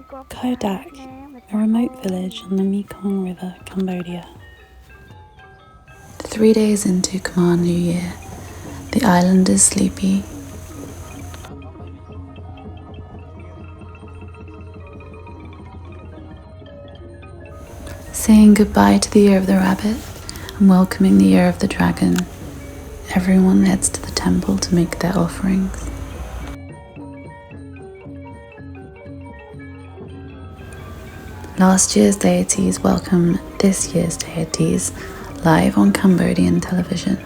Kodak, a remote village on the Mekong River, Cambodia. 3 days into Khmer New Year, the island is sleepy. Saying goodbye to the year of the rabbit and welcoming the year of the dragon, everyone heads to the temple to make their offerings. Last year's deities welcome this year's deities live on Cambodian television.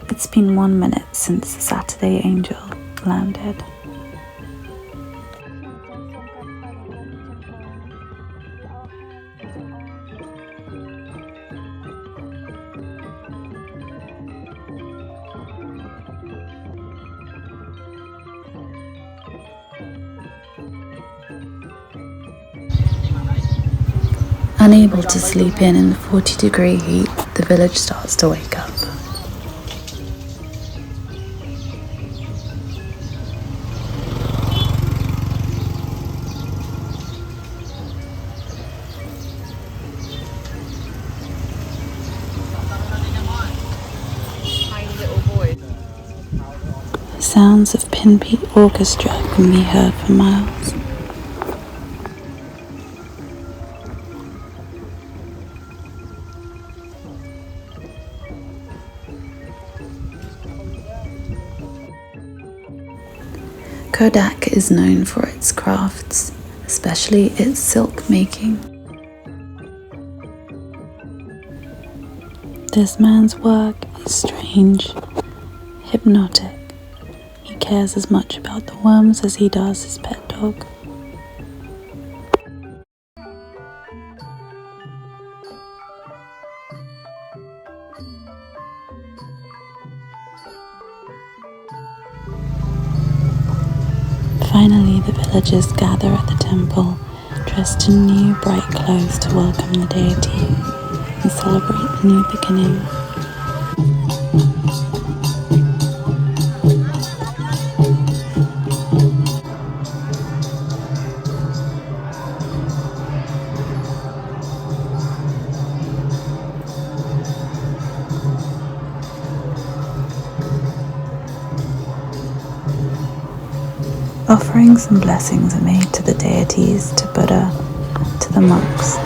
It's been 1 minute since the Saturday angel landed. Unable to sleep in the 40-degree heat, the village starts to wake up. Sounds of pinbeat orchestra can be heard for miles. Kodak is known for its crafts, especially its silk making. This man's work is strange, hypnotic. He cares as much about the worms as he does his pet dog. Finally, the villagers gather at the temple, dressed in new bright clothes to welcome the deity and celebrate the new beginning. Offerings and blessings are made to the deities, to Buddha, to the monks.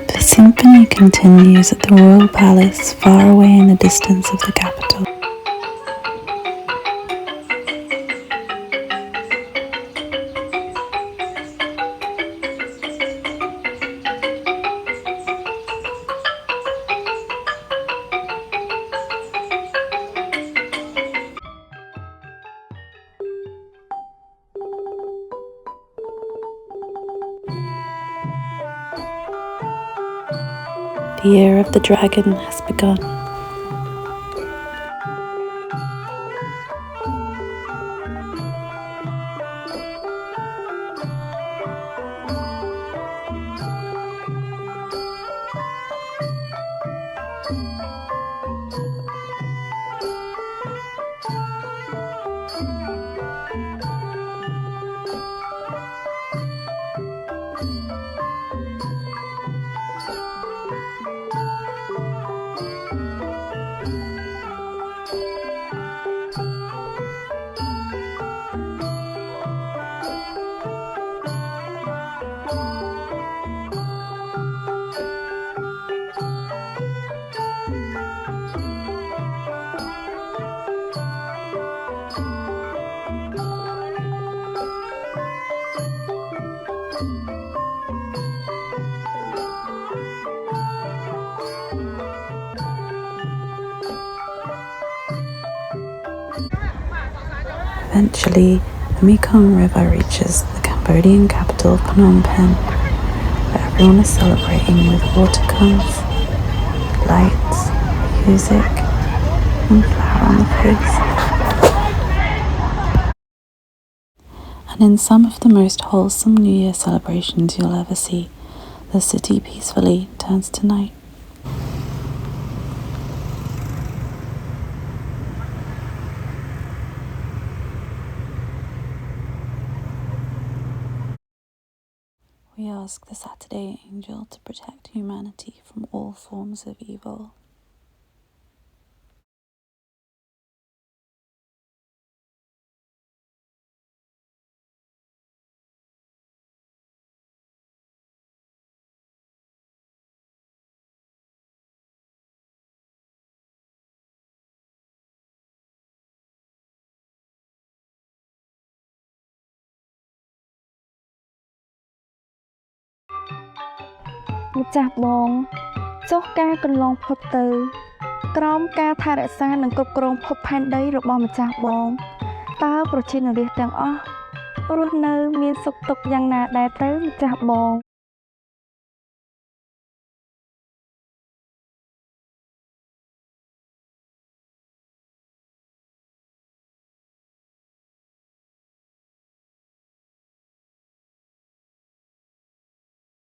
The symphony continues at the royal palace far away in the distance of the capital. The year of the dragon has begun. Eventually, the Mekong River reaches the Cambodian capital Phnom Penh, where everyone is celebrating with water guns, lights, music, and flour on the face. And in some of the most wholesome New Year celebrations you'll ever see, the city peacefully turns to night. We ask the Saturday Angel to protect humanity from all forms of evil. Một chạp bóng chốt ca cần lòng phật từ Krom ca thà đại xa nâng cột krong phật phan đấy rồi bỏ một chạp bóng Tao pro trên ở địa tàng ó Rốt nơ miên sục tục dăng nà đài tới một chạp bóng